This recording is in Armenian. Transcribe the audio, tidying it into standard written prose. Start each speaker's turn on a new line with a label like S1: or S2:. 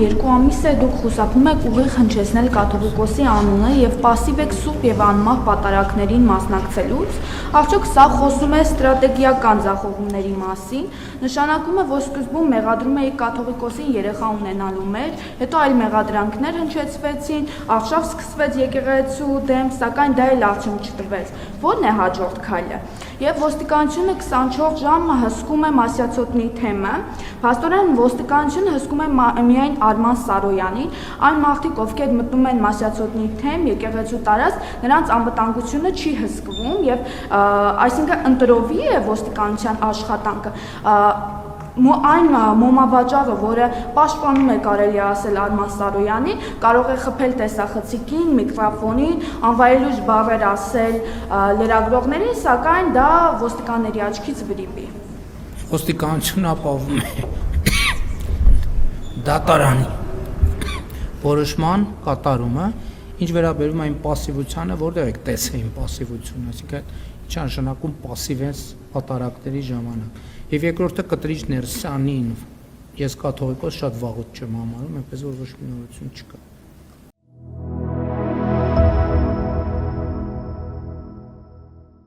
S1: 2 ամիս է դուք խուսափում եք ուղիղ հնչեցնել կաթողիկոսի անունը եւ պասիվ եք սուրբ եւ անմահ պատարագներին մասնակցելուց, արդյոք սա խոսում է ստրատեգիական ձախողումների մասին, նշանակում է, որ սկզբում մեղադրում էիք կաթողիկոսին երեխա ունենալու մեջ, հետո այլ մեղադրանքներ հնչեցվեցին, արշավ սկսվեց եկեղեցու դեմ, սակայն դա էլ արդյունք չտվեց։ Ո՞րն է հաջորդ քայլը։ Եվ ոստիկանությունը 24 ժամ հսկում է Մասյացոտնի թեմը, փաստորեն ոստիկանությունը հսկում է միայն Արման Սարոյանին, այն մարդիկ, ովքեր մտնում են Մասյացոտնի թեմ, եկեղեցու տարածք, նրանց անվտանգությունը չի հսկվում եւ այսինքն ընտրովի է ոստիկանության աշխատանքը, այն մոմավաճառը, որը պաշտպանում է կարելի ասել Արման Սարոյանին, կարող է խփել տեսախցիկին, միկրոֆոնին, անվայելուչ բառեր ասել լրագրողներին, սակայն դա ոստիկանների աչքից վրիպի։
S2: Ոստիկանությունը ապահովում է դատարանի որոշման կատարումը, ինչ վերաբերում այն պասիվությանը, որտեղ եք տեսել պասիվությունը, այսինքն ինչ նշանակում պասիվ են պատարակների ժամանակ։ Եվ երկրորդը կտրիչ Ներսյանին ես կաթողիկոս շատ վաղուց չեմ համարում, այնպես որ ոչ մի նորություն չկա։